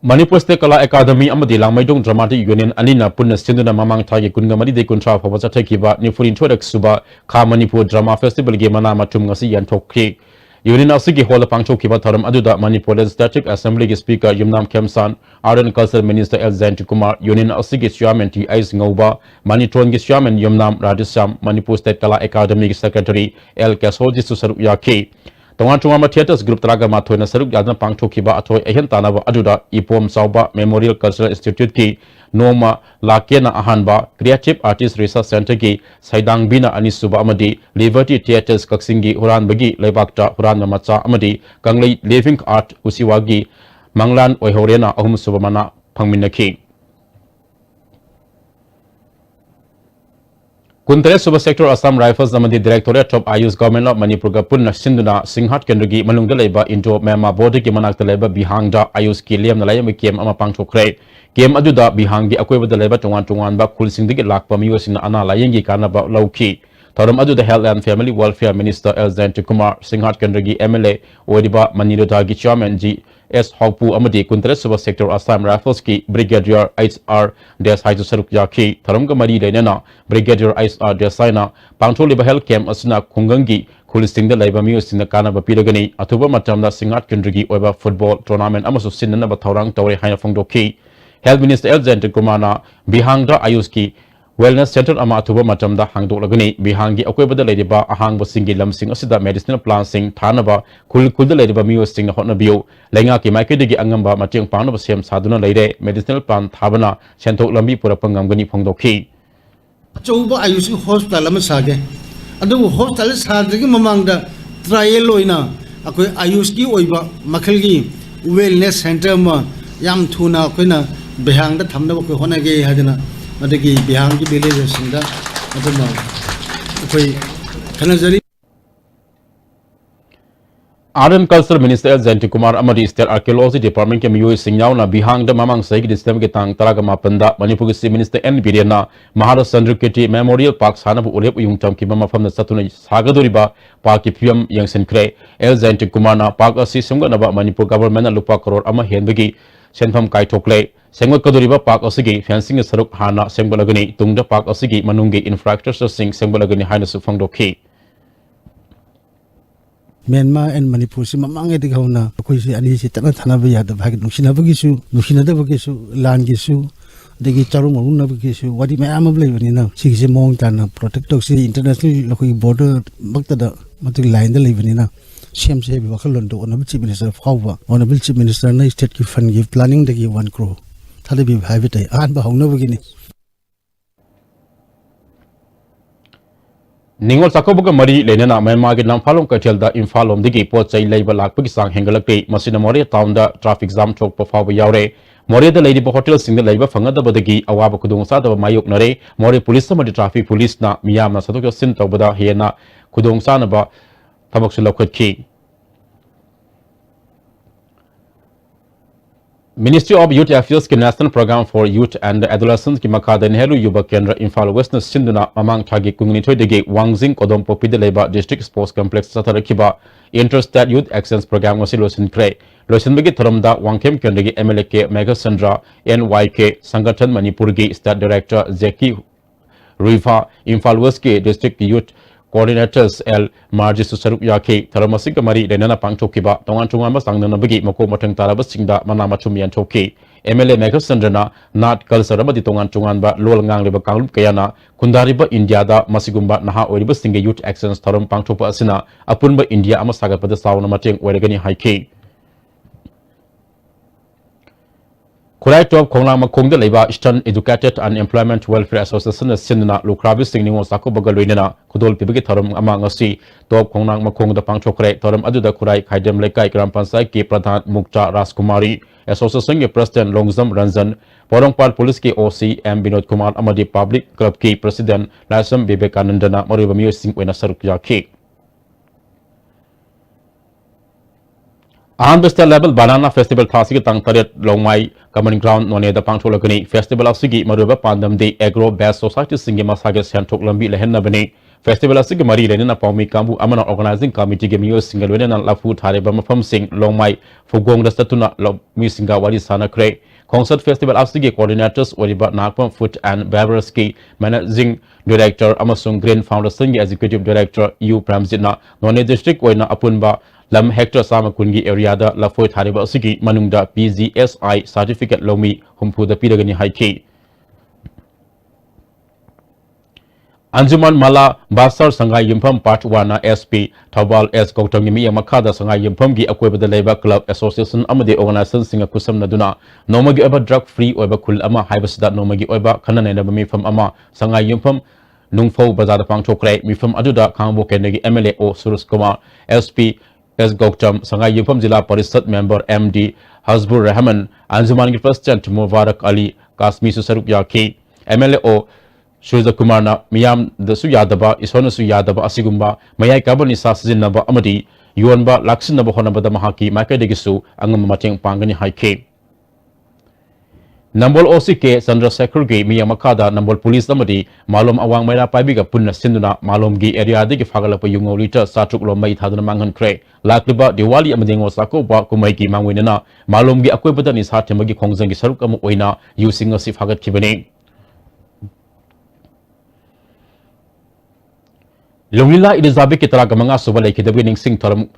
Manipur State Kala Academy amadi Langmaidong Dramatic Union anina punna sinduna mamang thagi kungamari de kuntra phawasa thakiba nifurin thorak suba kha Manipur Drama Festival ge mana matum ngasi yanthokhi Union asigi hall pangthokhiba tharam aduda Manipur Legislative Assembly ge Speaker Yumnam Khemsan Art and Culture Minister L. Zainti Kumar Union asigi Chairman T. Ais Ngauba Manitron ge Chairman Yumnam Radisham Manipur State Kala Academy ge Secretary L. Kasodi Susaru Yakhi Tongan Theaters Group Traga Mathoina Saruk Yadna Pangthokhiba Athoi Ehen Tanaba Aduda Ipom Sauba Memorial Cultural Institute ki Noma Lakena Ahanba Creative Artist Research Center ki Saidang Bina Anisuba Amadi Liberty Theaters Kaksingi Huran Bagi Lebakta Huran Macha Amadi Kanglei Living Art Usiwagi Manglan Oihorena Ahum Subamana Pangminaki Kuntre Suba Sector Assam Rifles Namadi Directorate of Ayush Government of Manipur Gapun Sinduna Singhat Kendrigi Manungda Leba Indo Myanmar Border ki Manakta Leba Bihangda Ayush ki Liam Nalayam Kiem Ama Pangthokre Kiem Aduda Bihangi Akoiba da Leba Tongan ba Kul Singdigi Lakpa Miwasina Ana Layengi Kanaba Lauki Tharam Aduda Health and Family Welfare Minister L. Zainti Kumar Singhat Kendrigi MLA Odiba Manidotagi Chairman G. S. Haupu Amadi Kuntre Suba Sector Assam Rifles ki Brigadier HR Des Haitu Saruk Yaki Tharamga Mari Dainana Brigadier HR Desaina Pangthol Liba Health Camp Asuna Kungangi Kulisting the Labor Muse in the Kanaba Piragani Atuba Matamda Singat Kendrigi Oba Football Tournament Amasu Sinana Batarang Tawre Haina Fongdoki Health Minister El Zainti Kumana Bihangda Ayuski wellness center ama athuba matamda hangdoklagani bihangi akoibada leiriba ahangba singi lamsing asida medicinal plants sing thanaba khul da leiriba miyo sing na hotna biyo lenga ki maikedi angamba mateng panaba sem saduna leire medicinal plant thabana senthok lambi purapangamgani phongdokhi Coba ayusi hospital ama sage adu hospital sadagi mamangda trial loina akoi ayuski oiba makhalgi wellness center ma yam thuna koina behangda thamna ko honage hadina madagi behangi villages sinda aduma akoi kanajari Art and Culture Minister Zanti Kumar Amadi State Archaeology Department ke miyo singnyaw na bihang da mamang saigi distem ke tang taraga mapanda Manipur ke Minister N Birena Maharashtra Keti Memorial Park sana bu ulep yung tam ki mama famna satuna sagadoriba park ki pm yang senkre El Zanti Kumar na park asi sumga na ba Manipur government na lupa crore ama henbagi senfam kai thokle sengwa kadoriba park asigi fencing saruk hana sembalagani tungda park asigi manungi infrastructure sing sembalagani haina su phangdokhi Myanmar and Manipur si mamang edi kauna koi si ani si tanah tanah biya da bagi nusina da bagisu land gisu degi charung marun na bagisu wadi mai amab lay bani na si si mong tanah protect si international lakoi border bakta da matik line da lay bani na CM se bi bakal londo honorable chief minister fawa honorable chief minister na state ki fund give planning degi 1 crore thale bi bhai bitai an ba hongna bagini Ningol sakobuga mari lenana Myanmar ke namphalom kathel da infalom digi pot chai leiba lakpa ki sang hengalakte masina More town da traffic jam chok pa fawa yaure More da leidi hotel sing da leiba fangada badagi awaba kudung sa da mayok nare More police ma traffic police na miyam na sadok sin tawbada hena kudung sa na ba thabak su lokhatki Ministry of Youth Affairs ke National Program for Youth and Adolescents ki makada Nehru Yuba Kendra Imphal West na sinduna mamang thagi kungni thoi dege Wangjing Kodom Popida Leba District Sports Complex satarakiba Interstate Youth Exchange Program wasi losin kre losin bagi tharamda Wangkem Kendagi MLA ke Mega Sandra NYK Sangathan Manipur ki State Director Zeki Riva Imphal West ke District Youth Coordinators L Marji Susaruk Yake Taramasing Kamari Renana Pangtokiba Tongan Tungan Basang Nabagi Mako Matang Tarabas Singda Manama Chumian Toki MLA Mega Sandrana Nat Kalsaraba di Tongan Tungan ba Lol Ngang Riba Kanglup Kayana Kundariba India da Masigumba Naha Oriba Singa Youth Action Taram Pangtopa Asina Apunba India Amasaga pada Sauna Mateng Weregani Haike Kurai top Kongla Makongda Leba Eastern Educated and Employment Welfare Association Sinna Lukrabi Singing Sako Bagalwina Kudol Pibiki Tarum Amangasi top Kongla Makongda Pangchokre Tarum Aduda Kurai Kaidem Lekai Gram Pansai Ki Pradhan Mukta Raskumari Association President Longzam Ranjan Porongpal Police Ki OC M Binod Kumar Amadi Public Club Ki President Lasam Vivekanandana Mariba Music Wena Sarukya Ki Anbesta level Banana Festival Thasiki Tang Taret Longmai Common Ground None the Pangtolakani Festival of Sigi Maruba Pandam de Agro Best Society Singi Masagas Santok Lambi Lehenna Bene Festival of Sigi Mari Lenina Pomi Kambu Amana Organizing Committee Gemio Single Wena Lafu Tareba From Sing Longmai Fugong the Statuna Lob Musinga Wadi Sana Cray Concert Festival of Sigi Coordinators Oriba Nakpam Food and Beverage Managing Director Amasung Green Founder Singi Executive Director U Pramzina None District Wena Apunba Lam hector sama kungi area da lafoi thariba asigi manungda PGSI certificate lomi humpu da piragani haiki Anjuman Mala Basar Sangai Yimpam Part 1 SP Tawal S Gautam mi makada Sangai Yimpam gi akoiba da Labor Club Association amade organization singa kusam naduna nomagi oba drug free oba kul ama haibasda nomagi oba kanana na mi fam ama Sangai Yimpam nungfo bazar pangchokre mi fam aduda kangbo kenegi MLA o Surus Kumar SP S Gautam Sangai Yimpam Jila Parishad Member MD Hasbur Rahman Anjuman President Mubarak Ali Kasmi Susaruk Yaki MLA o Shuza Kumar na Miyam da su yadaba isona su yadaba asigumba mayai kabani sa sizinaba amadi yuanba laksinaba honaba da mahaki makadigisu angam mateng pangani haike Nambol OCK Sandra Sekurgi Miyamakada Nambol Police Amadi Malom Awang Maila Paibiga Punna Sinduna Malom Gi area digi Fagalapa Yungolita Satuk Lomai Tadana Mangan Kre Lakliba Diwali Amadingo Sako Ba Kumaiki Mangwinana Malom Gi Akwebatan is Hatimagi Kongzangi Sarukamu Oina using a Sifagat Kibane Lumila Elizabeth Kitaragamanga Subale Kidabining Sing Taram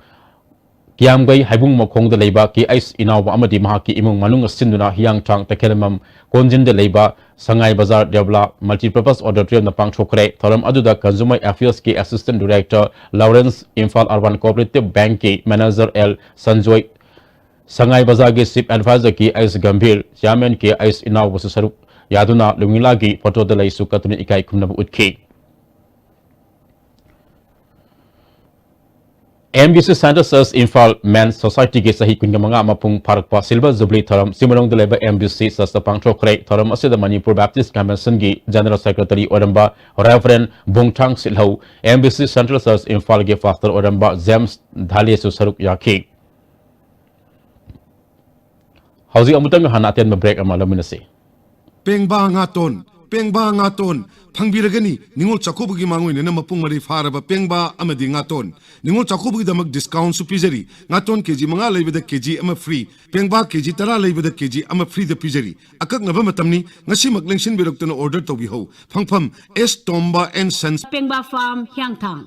Kiamgai Haibung Mokong the Leba Ki Ice Inawa Amadi Mahaki Imung Manung Sinduna Hyang Chang Takelamam Konjin the Leba Sangai Bazar Devla Multipurpose Auditorium Napang Chokre Thoram Aduda Consumer Affairs Ki Assistant Director Lawrence Imphal Urban Cooperative Bank Ki Manager L Sanjoy Sangai Bazar Ki Sip Advisor Ki Ice Gambhir Chairman Ki Ice Inawa Saruk Yaduna Lumilagi Photo the Lai Sukatuni Ikai Kumnabu Utki MBC Center Search Infal Men's Society ke sahi kun mga mapung parkpa Silver Jubilee Tharam Simarong de leba MBC Sasta Pangchokre Tharam asida Manipur Baptist Convention gi General Secretary Oramba Reverend Bongthang Silhau MBC Central Search Infal ge Pastor Oramba James Dhali su saruk yaki Hauzi amutang hanaten ma break amalamunase Pengba ngaton Pangbiragani, Ningol Chakobugi Manguin and Mapumari Faraba Pengba Amadi Ngaton, Ningol Chakobugi Damak discount supizeri, Ngaton Keji Manga lay with the KG am free, Pengba KG Tara lay with the KG am free the pizeri. Akak Navamatamni, Nasimak Lingshin Birokton order to be ho, Pangpam, S Tomba and Sens Pengba Farm, Hyangtang.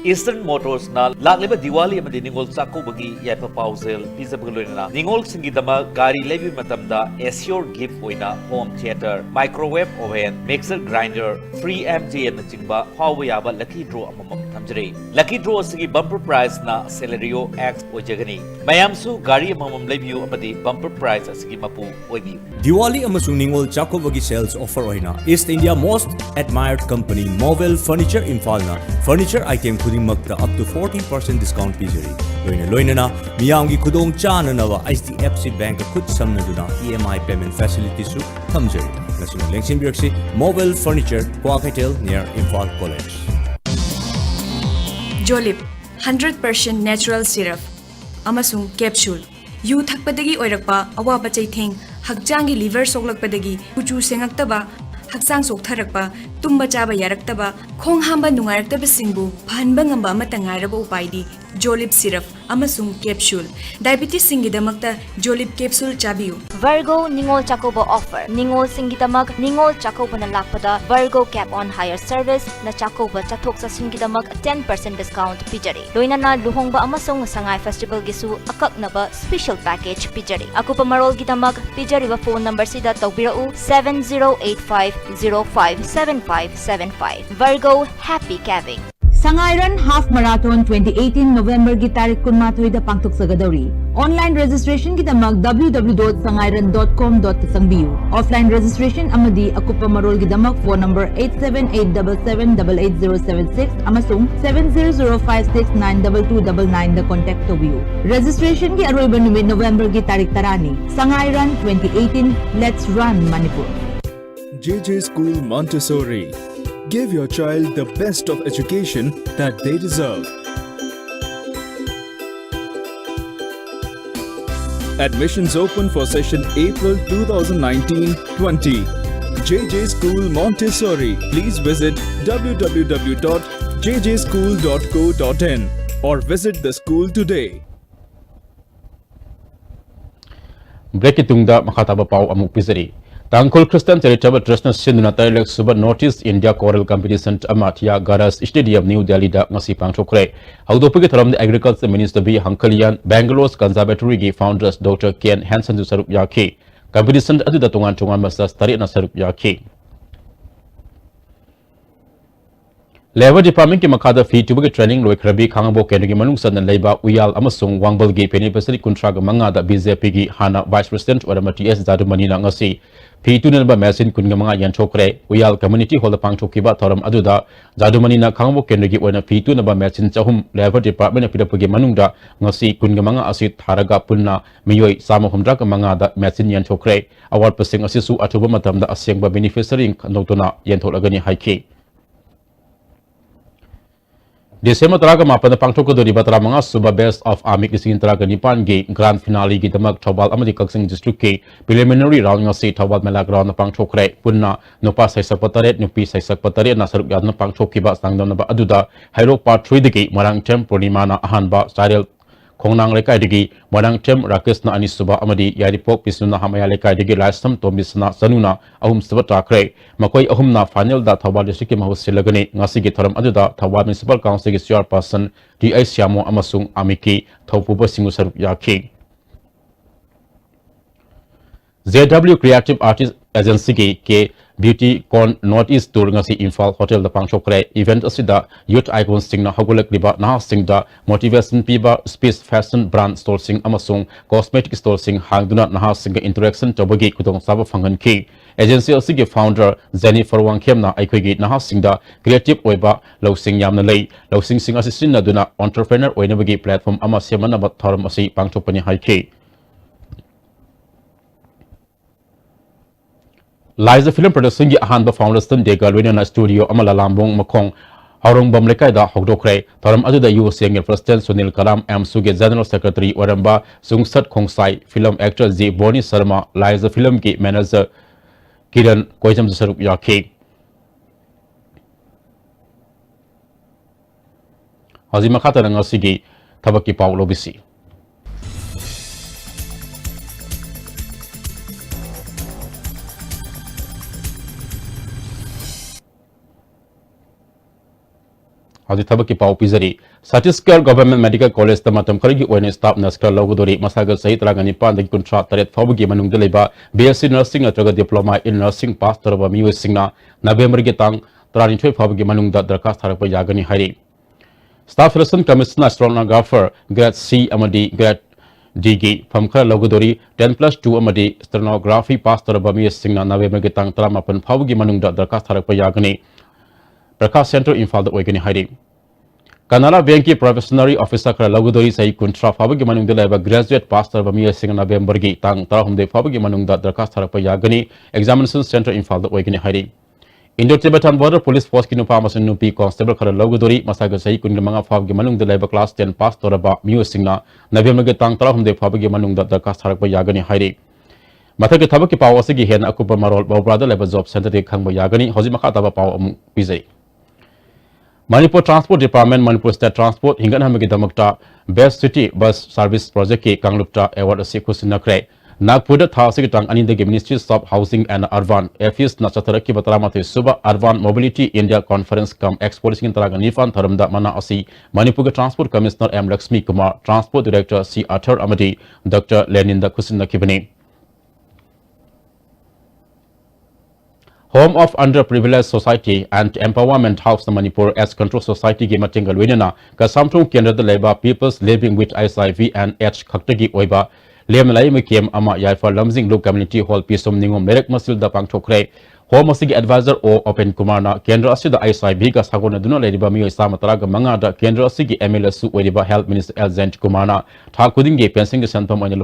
Eastern Motors na lagliba Diwali amadi Ningol Chakobugi Yaipa Pausel Pizabulina Ningol Singidama Gari Levi Matamda Assure Gift Oina Home Theater Microwave Oven Mixer Grinder Free MJ na Chingba Hawayaba Lucky Draw Amamam Tamjare Lucky Draw Sigi Bumper Prize na Celerio X Ojagani Mayamsu Gari Amamam Leviu amadi Bumper Prize Sigi Mapu Oibi Diwali amasung Ningol Chakobugi sales offer oina East India most admired company Mobile Furniture Infalna Furniture item Makta up to 40% discount pizeri. Loina Miyangi Kudong Chananava HDFC Bank Kut Samnaduna EMI payment facility su Tamjeri. National Lengsin Birksi Mobile Furniture Kwakatel near Imphal College. Jolip 100% natural syrup amasung capsule yu thakpadagi oirakpa awaba chaitheng hakjangi liver soklakpadagi kuchu sengaktaba Haksang soktarakpa, tumba chaba yaraktaba, khong hamba nungaraktaba singbu, phanba ngamba amata ngairaba upaidi, Jolip syrup, amasung capsule. Diabetes singidamakta Jolip capsule chabiu. Virgo Ningol Chakobo offer. Ningol singidamak Ningol Chakobo na lakpada Virgo cap on hire service na Chakobo chathok sa singidamak 10% discount pijari. Loina na luhongba amasung Sangai Festival gisu akak na ba special package pijari. Ako pa marol gidamak pijari ba phone number sida tawbirau 7085057575. Virgo happy caving. Sangairan Half Marathon 2018 November gi tarik kunmathoy da pangtok sagadori. Online registration gitamag www.sangairan.com.sangbiu. Offline registration amadi akupa marol gidamak phone number 87877888076 amasung 700569229 da contact tobiu. Registration gi aroiba numit November gi tarik tarani. Sangairan 2018 Let's Run Manipur. JJ School Montessori. Give your child the best of education that they deserve. Admissions open for session April 2019-20. JJ School Montessori. Please visit www.jjschool.co.in or visit the school today. Break itungda makataba pau amuk pisari. Tangkol Christian Charitable Trust na Sinduna Taylor Suba Northeast India Choral Competition Amatia Garas Stadium New Delhi da ngasi pangchokre. Haudopugi tharam the Agriculture Minister B Hankalian Bangalore's Conservatory gi founders Dr. Ken Hansen du sarup yaki. Competition adu da tungan masas tarik na sarup yaki. Labor Department ki makada fee tubugi training loi krabi khangabo kengi manungsan na leiba uyal amasung wangbal gi penipasari kuntraga mangada BJP gi hana Vice President Orama TS Zadumani na ngasi. P2 na ba machine kun nga yan chokre uyal community hall pang chokiba thoram aduda Zadumani na khangbo kengi oina P2 na ba machine chahum Labor Department na pidapagi manungda ngasi kun nga asit tharaga punna miyoi samahumdra ka mangada machine yan chokre award pasing asisu atuba matamda asyang ba beneficiary notona yan tholagani haiki. Desember teraga mapan pangtok do riba tera manga suba best of Army kising teraga nipan ge grand finale gi damak Thawal amadi Kaksing district ke preliminary round ngasi Thawal mela ground pangtok re punna nupa saisak pataret nupi saisak pataret na sarup yadna pangtok ki ba sangdam na ba aduda hairo part 3 de ge marang tem purnima na ahan ba style Khongnang Lekaidagi, Wadang Tem Rakesna Anisuba Amadi, Yaripok Pisuna Hamaya Lekaidagi, Lasam Tomisna Sanuna, Ahum Sabatakre, Makoi Ahumna, final that Tawad Shiki Mahusilagani, Nasigi Taram Aduda, Tawad Municipal Council Chairperson, D.I. Siamo Amasung Amiki, Taupuba Singusaru Yaki. ZW Creative Artist Agency ke Beauty Con Northeast Tour ngasi Imphal Hotel da pangchokre event asida youth icons singna hagulak liba na singda motivation piba space fashion brand store sing amasung cosmetic store sing hangduna na singa interaction tobagi kudong saba phangan ki agency asigi founder Jennifer Wangkhemna aikhoigi na singda creative oiba losing yamna lei losing sing assistant na duna entrepreneur oinabagi platform ama semana ba thoram asi pangchopani haiki Liza Film Production gi ahanba foundation de galwena studio amala lambong makong Aurong Bamlekai da Hogdokre, Taram Adu da USC President Sunil Karam M. Suge General Secretary Waramba Sungsat Khongsai, film actor Z. Boni Sharma, Liza Film ki manager Kiran Koijam Saruk Yaki. Hazima Khata Rangasigi, Tabaki Paulo Bisi. Hadi tabaki pau pizari Satiscar Government Medical College tamatam karigi oine staff naskar logudori masaga sahit ragani pandagi kuntra taret faugi manung deleba BSc Nursing atraga Diploma in Nursing pass taraba miwe singna November ge tang 32 faugi manung da darkas tharakpa yagani hari Staff Selection Commissioner Stenographer Grade C amadi Grade D gi famkar logudori 10+2 amadi Stenography pass taraba miwe singna November ge tang 38 faugi manung da darkas tharakpa yagani Prakash Center Imphal da oigani hari Kanara Banki Professionary Officer kara logudori sai kuntra fabagi manung da leba graduate pastor ba miya singa November gi tang tarahum de fabagi manung da darkas tharakpa yagani Examination Center Imphal da oigani hari Indo-Tibetan Border Police Force ki nupa masan nupi constable kara logudori masaga sai kun manga fabagi manung da leba class 10 pastor ba miya singa November gi tang tarahum de fabagi manung da darkas tharakpa yagani hari Mathagi thabaki paw asigi hen akupa marol bawbrada leba job center de khangba yagani hojima kha taba paw amu pizai Manipur Transport Department, Manipur State Transport, Hingan Hamagi Damakta, Best City Bus Service Project Ki Kanglupta Award Asikusina Nagpur Thasigitang Anindagi Ministry of Housing and Urban, FIS Nachataraki Bataramati Suba Urban Mobility India Conference Come Exporting Taraganifan Taramda Mana Asi, Manipur Transport Commissioner M. Lakshmi Kumar, Transport Director C. Athar Amadi, Dr. Leninda Kusina Kibani. Home of Underprivileged Society and Empowerment House na Manipur as Control Society gi matingal winena ka samtung kendra da leba peoples living with HIV and AIDS khaktagi oiba lem lai me kem ama yaifa lamjing lu community hall pisum ningom merek masil da pangthokre home asigi advisor o open kumar na kendra asida HIV ka sagona duna leriba mi isa matara ga manga da kendra asigi MLSU oiba health minister Elzent Kumar na thakuding ge pensing ge santam oina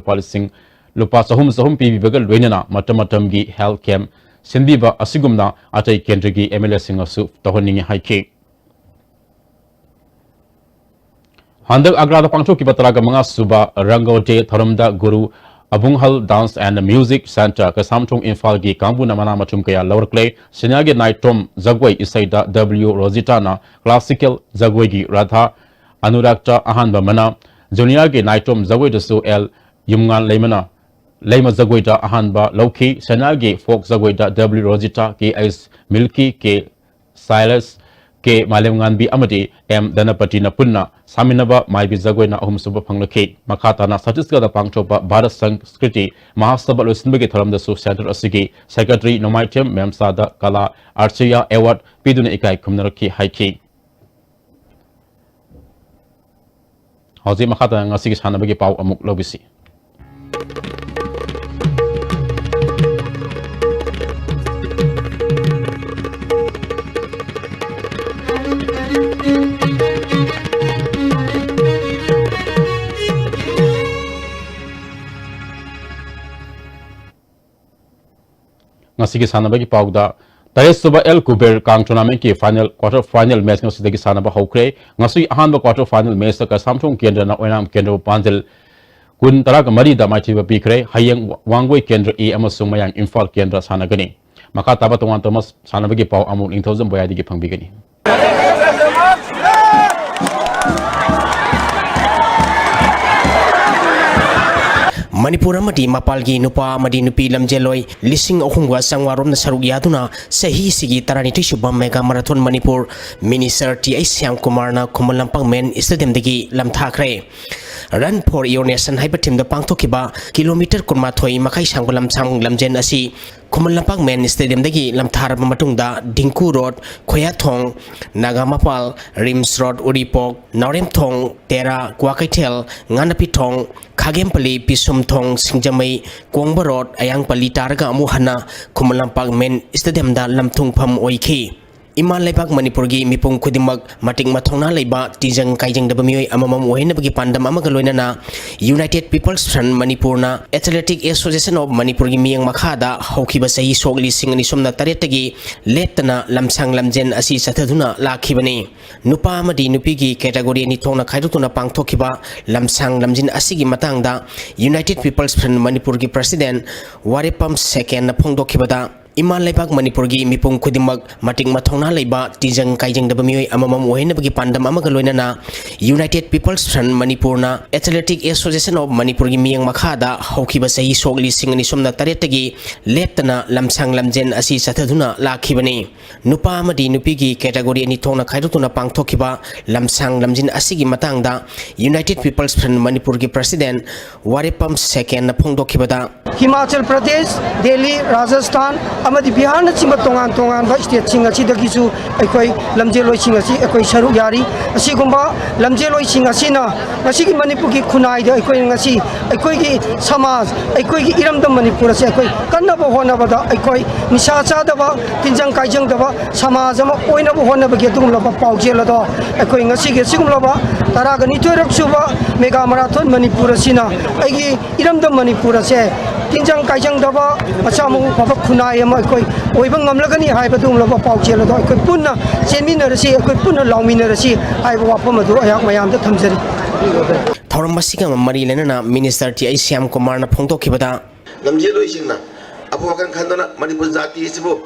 lupa sahum pibi begal winena matamatam gi health camp Sindiba asigumna atai kendrigi MLA singasu tohoningi haike Handak agrada pangcho ki bataraga mga suba rangote tharamda guru Abunghal Dance and Music Center ka samthung Imphal gi kambu na mana machum kaya lawrklei sinyage naitom jagwai isaida W Rosita na classical jagwai gi Radha Anurakta ahanba mana junior gi naitom jagwai dasu L Yumngan leimana Laima Zagoida Ahanba Loki, Sanagi, Folk Zagoida, W. Rosita, K.S. Milky, K. Silas, K. Malemngan B. Amadi, M. Danapati Napunna, Saminaba, Maibi Zagoina, Ahum Suba Panglake, Makata na Satiska da Pangchopa, Bharat Sanskriti, Mahasabha Lusinbagi Tharam da Su Center Asigi, Secretary Nomaitem, Memsada, Kala, Archia, Award, Piduna Ikai, Kumnaraki, Haiki. Hozi Makata Ngasigi Hanabagi Pau Amuk Lobisi. Ngasigi sanabagi paugda Tares suba El Kuber Kang tournament ki quarter final match ngasidagi sanaba hokre ngasi ahanba quarter final match ka samthung kendra na oinam kendra panjel kun taraga mari da maithi ba pikre hayang wangwei kendra e amasung mayang Imphal kendra sanagani maka taba tongan thomas sanabagi pau amul 1000 boyadi gi phangbigani Manipur amadi mapalgi nupa amadi nupi lamjeloi lising ohungwa sangwarom na saruk yaduna sahi sigi taraniti shubam mega marathon Manipur Minister T.I. Syam Kumar na Kumalampang Men Stadium dagi lamthakre Run for Your Nation haiba team da pangthokiba kilometer kunmathoi makai sangbalam sang lamjen asi Kumalampang Men Stadium dagi lamthar matungda Dingku Road Khoyathong Nagamapal Rims Road Uripok Naurem Thong Tera Kwakaitel Nganapi Thong Khagempali Pisum Thong Singjamai Kwangba Road Ayangpali Targa Amuhana Kumalampang Men Stadium da lamthungpham oikhi Iman Lepak Manipur gi mipung kudimak mating mathongna leiba tijang kaijang da bamioi amamam oina bagi pandam amagaloina na United People's Front Manipur na Athletic Association of Manipur gi miyang makhada haukiba sahi sogli singani somna taretagi leptana lamsang lamjen asi sathaduna lakhibani nupa amadi nupi gi category ni thongna khaidutuna pangthokiba lamsang lamjin asigi matangda United People's Front Manipur gi President Warepam second na phongdokhibada Iman Lepak Manipur gi mipung kudimak mating mathongna leiba tijang kaijang da bamioi amamam oina bagi pandam amagaloina na United People's Front Manipur na Athletic Association of Manipur gi miyang makhada haukiba sahi sogli singani somna taretagi leptana lamsang lamjen asi sathaduna lakhibani nupa amadi nupi gi category ni thongna khaidutuna pangthokiba lamsang lamjin asigi matangda United People's Front Manipur gi President Warepam second na phongdokhibada Himachal Pradesh, Delhi, Rajasthan, amadi Bihar na chimba tongan ba state singa chi dagi su aikoi lamjeloi singa chi aikoi saru yari asigumba lamjeloi singa sina ngasi gi Manipur gi khunai da aikoi ngasi aikoi gi samaj aikoi gi iramdam Manipur se aikoi kanna ba hona ba da aikoi nisa cha da ba tinjang kaijang da ba samaj ama oina ba hona ba ge dum la ba pauje la da aikoi ngasi gi sigum la ba tara ga ni toirak su ba mega marathon Manipur sina aigi iramdam Manipur se tinjang kaijang da ba machamu ba khunai ama koi oibang ngamlagani haiba dung laba pauche la doi koi punna chenmina rasi koi punna lawmina rasi haiba wapam adu ayak mayam da thamjari Thoram masiga mari lenana Minister T.I. Syam Kumar na phongdokhibada lamjeloi singna abukan khandana Manipur jati sibu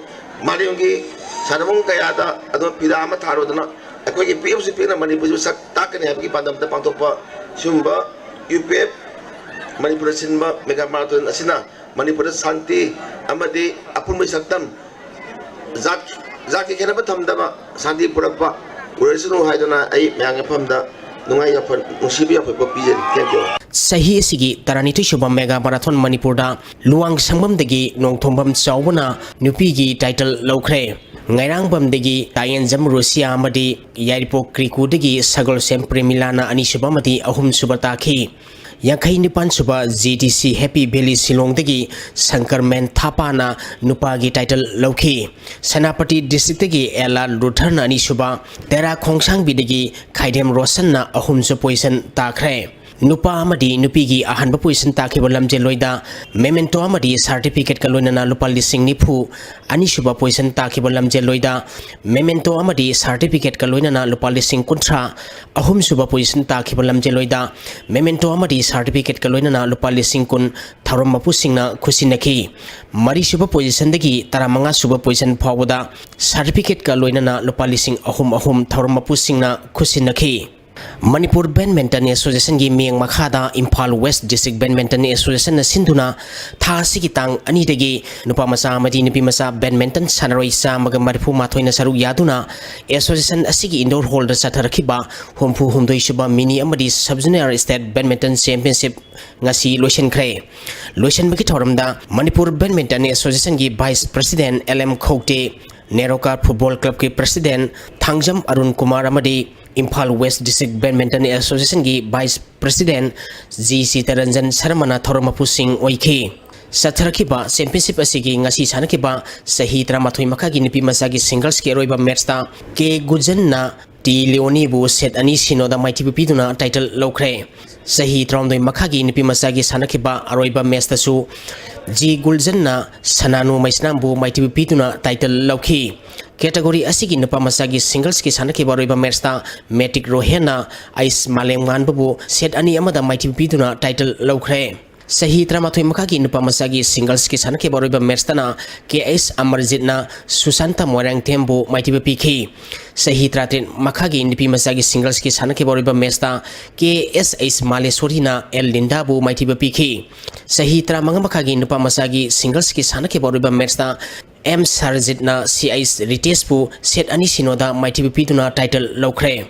maliyongi sanamung kayada adu pidama tharodana akoi gi PFC na Manipur sak takane habki pandam da pangtokpa sumba UPF Manipur sinba mega marathon asina Manipur santi amadi apun saktam zaki kena thamdaba santi purakpa uresunu haidana ai myang phamda nungai yapon musibi yapon pijeri thank you Sahi sigi taraniti shubam mega marathon Manipur da luang sangbam dagi nongthombam chawbana nupi gi title laukhre ngairang bam dagi tayen jam Russia amadi Yaripo Kriku dagi sagol sem premilana ani shubamati ahum subataki Yakai Nipan Suba GTC Happy Valley Silong dagi Sankar Men Thapana Nupagi title Loki Sanapati District dagi Ella Luthana Ani Suba Tera Khongsang Bidagi Khaidem Rosan na ahum su poison takre Nupa amadi nupigi ahan ba poison takhiba lamjeloida memento amadi certificate kaloina na lupa lising nipu ani suba poison takhiba lamjeloida memento amadi certificate kaloina na lupa lising kuntra ahum suba poison takhiba lamjeloida memento amadi certificate kaloina na lupa lising kun tharom mapu singna khusinaki mari suba position dagi taramanga suba position phawda certificate kaloina na lupa lising ahum tharom mapu singna khusinaki Manipur Badminton Association gi miyang makhada Imphal West District Badminton Association na sinduna tha sigi tang ani dagi nupa masa amadi nupi masa badminton sanaroi sa magamarifu mathoi na saruk yaduna association asigi indoor hall da satharakhiba humpu humdoi suba mini amadi sub junior state badminton championship ngasi loisen khre loisen bagi thoramda Manipur Badminton Association gi vice president LM Khokte Neroka Football Club ki president Thangjam Arun Kumar amadi Imphal West District Badminton Association gi Vice President G. Sitaranjan Sarmana Thoromapu Singh oikhi Satharakiba championship asigi ngasi sanakiba sahi 13 makagi nipi masagi singles ke roiba match ta ke gujanna T Leoni bu set ani sinoda maiti piduna title lokre sahi 13 makagi nipi masagi sanakiba aroiba match ta su G Guljanna Sananu Maisnambu maiti piduna title lokhi category asigi nupa masagi singles ki sanaki baroiba match ta Matic Rohena Ais Malengman babu set ani amada maiti piduna title lokre Sahi Tramathoi Makagi Nupa Masagi Singles ki Sanake Boriba Merstana KS Amarjitna Susanta Morang Tembo Mighty PK Sahi Tratin Makagi Nipi Masagi Singles ki Sanake Boriba Mesta KS Male Sorina El Lindabu Mighty PK Sahi Tra Mangamakagi Nupa Masagi Singles ki Sanake Boriba Mesta M Sarjitna CIS Ritespu Set Ani Sinoda Mighty Piduna title Lokre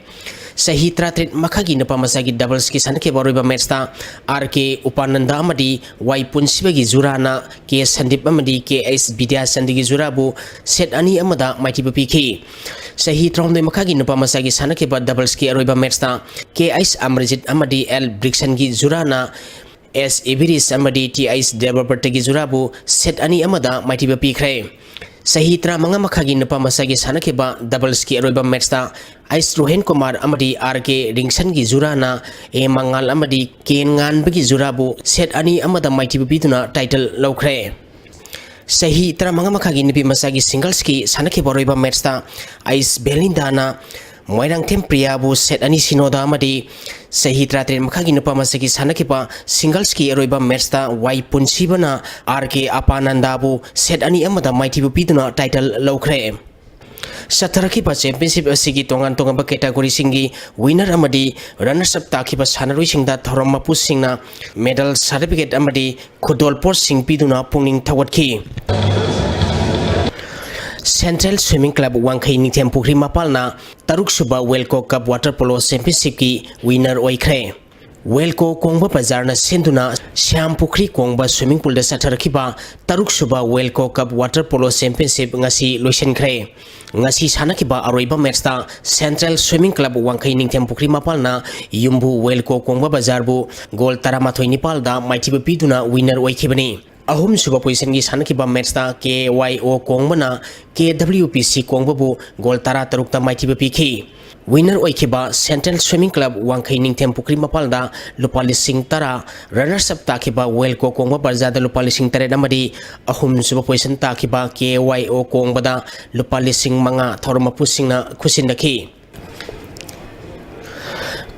Sahi Tratrit Makagi Napa Masagi Doubles ki Sanake Boriba Mesta RK Upananda Amadi Y Punsibagi Zurana K Sandip Amadi KS Bidya Sandigi Zurabu Set Ani Amada Mighty PK Sahi Tramde Makagi Napa Masagi Sanake Ba Doubles ki Aroiba Mesta KS Amrjit Amadi L Brixangi Zurana S Ibiris Amadi TIS Developertagi Zurabu Set Ani Amada Mighty PK Sahi Tra Manga Makagi Napa Masagi Sanake Ba Doubles ki Aroiba Mesta Ais Rohen Kumar Amadi RK Ringsan gi Zurana E Mangal Amadi Ken Ngan Bagi Zurabu Set Ani Amada Mighty Biduna title Lokre Sahi Tra Manga Makagi Nipi Masagi Singles ki Sanake Boroiba Mesta Ais Belindana Moirang Tempriabu Set Ani Sinoda Amadi Sahi Tratin Makagi Nupa Masagi Sanake Ba Singles ki Aroiba Mesta Y Punsibana RK Apanandabu Set Ani Amada Mighty Biduna title Lokre Sataraki pa championship asigi tongan ba category singi winner amadi runners up takiba sanarui singda thorom mapu singna medal certificate amadi khudol post sing piduna pungning thawatki Central Swimming Club Wangkai Nithem Pukri Mapalna Taruk Suba Welco Cup Water Polo Championship ki winner oikre Welco Kongba Bazarna Sinduna Syam Pukri Kongba Swimming Pool da Satarkiba Taruk Suba Welco Cup Water Polo Championship ngasi lotion kre ngasi sanakiba aroiba matchta Central Swimming Club Wangkai Ningthem Pukri Mapalna Yumbu Welco Kongba Bazarbu Gol Taramathoi Nipal da Mighty Piduna winner oikibani Ahum Suba Position gi sanakiba matchta KYO Kongbana KWPC Kongbabu Gol Tara Tarukta Mighty PK winner oikiba Central Swimming Club Wangkai Ningthem Pukri Mapalda lupa lising tara runners up takiba Welco Kongba Barzada lupa lising tara namadi ahum suba position takiba KYO Kongbada lupa lising mga thormapusing na kusindaki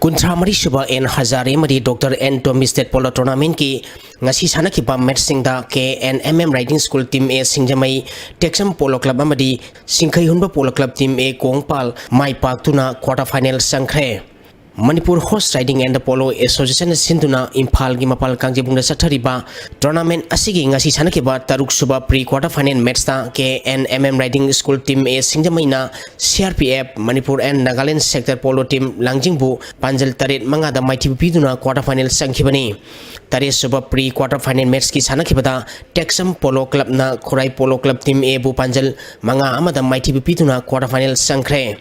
Kuntramari Suba N Hazare Madi Dr. N Tommy State Polo Tournament ki ngasi sanakiba matching da KNMM Riding School Team A Singjamai Texam Polo Club Amadi Singkai Hunba Polo Club Team A Kongpal Mai Pak Tuna quarter final sangkre Manipur Horse Riding and Polo Association Sinduna Impal gi Mapal Kangjibung da Sathariba Tournament asigi ngasi sanakiba Taruk Suba pre quarter final match ta KNMM Riding School Team A Singjamai na CRPF Manipur and Nagaland Sector Polo Team Langjingbu Panjal Tarit Manga da Mighty Piduna quarter final sangkibani Tare Suba pre quarter final match ki sanakibada Texam Polo Club na Khorai Polo Club Team A bu Panjal Manga Amada Mighty Piduna quarter final sangkre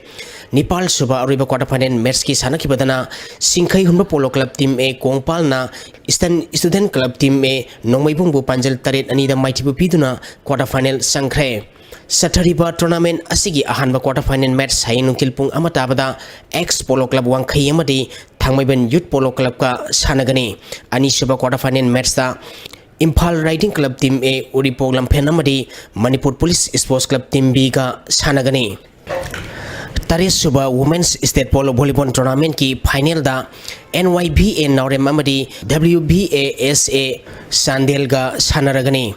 Nepal Suba Ariba quarter final match ki sanakibadana Singkai Hunba Polo Club Team A Kongpal na Eastern Student Club Team A Nongmaibung bu Panjal Tarit Anida Mighty Piduna quarter final sangkre Sathariba tournament asigi ahanba quarter final match sainung kilpung amatabada X Polo Club Wangkai amadi Thangmaiban Youth Polo Club ka sanagani ani suba quarter final match ta Impal Riding Club Team A Uripo Lampen amadi Manipur Police Sports Club Team B ka sanagani Taris Suba Women's State Polo Volleyball Tournament ki final da NYBA Naurem amadi WBASA Sandel ga sanaragani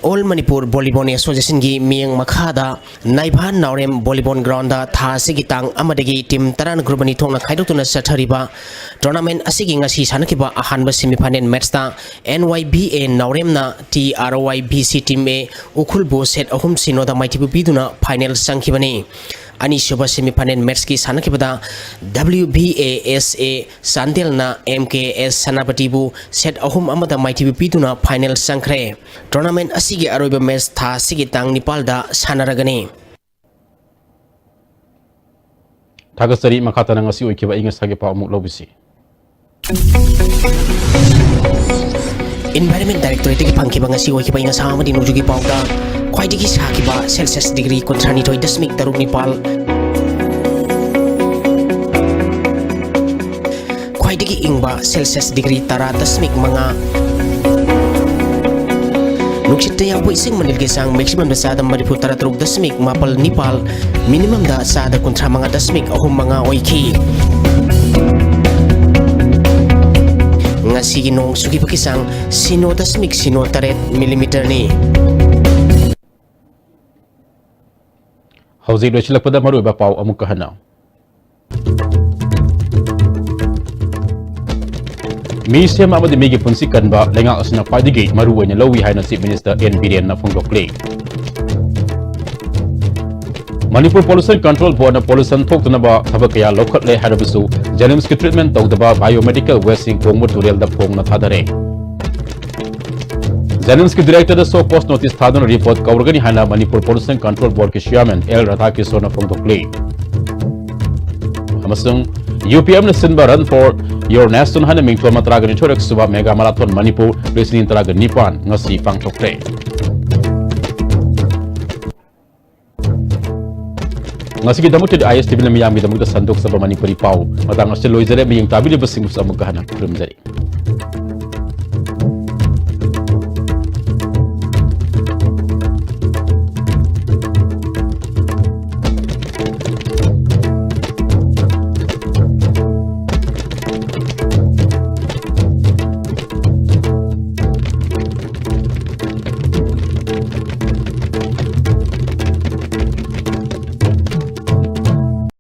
All Manipur Volleyball Association gi miyang makhada Naibhan Naurem Volleyball Ground da tha sigi tang amadagi team taran grubani thongna khaidotuna sathariba tournament asigi ngasi sanakiba ahanba semifinal match ta NYBA Naurem na TRYBC team e ukhulbu set ahum sinoda Mighty Piduna final sangkibani ani suba semifinal match ki sanakibada WBASA Sandel na MKS Sanapatibu set ahum amada Mighty Piduna final sangkre tournament asigi aroiba match tha sigi tang Nepal da sanaragani Thagasari makata nang asi oikiba inga sage pa amuk lobisi Environment Directorate ki pangkiba ngasi oikiba inga sama di nujugi pauda Khwaidigi sakiba Celsius degree kontrani toy dasmik taruk Nepal Khwaidigi ingba Celsius degree tara dasmik mga Nuksita yang po ising manilgi sang maximum da sada Manipur tara taruk dasmik mapal Nepal minimum da sada kontra mga dasmik ahum mga oiki masigi nong sugi pakisang sino dasmik sino taret milimeter ni. Hauzik loisilakpada maruiba pau amuk kahana. Mi siam amadi migi punsi kanba lengak asna paidigi maruanya lawi haina Chief Minister N Biren na phonglokle. Manipur Pollution Control Board na pollution thoktunaba thabakaya lokhatle harabusu janims ki treatment tawdaba biomedical wasting phongmo turel da phong na thadare. Janims ki director da so post notice thadon report kaurgani haina Manipur Pollution Control Board ki chairman L Radha Kishore na phonglokle. Amasung UPM na sinba run for your nation hana mingtol matraga ni thorak suba mega marathon Manipur listening traga nipan ngasi pangthokre. Ngasi ki damut di ISTV na miyam ki damut da sandok sa Manipuri pau matang asya loizare miyang tabili basing sa magkahana krimjari.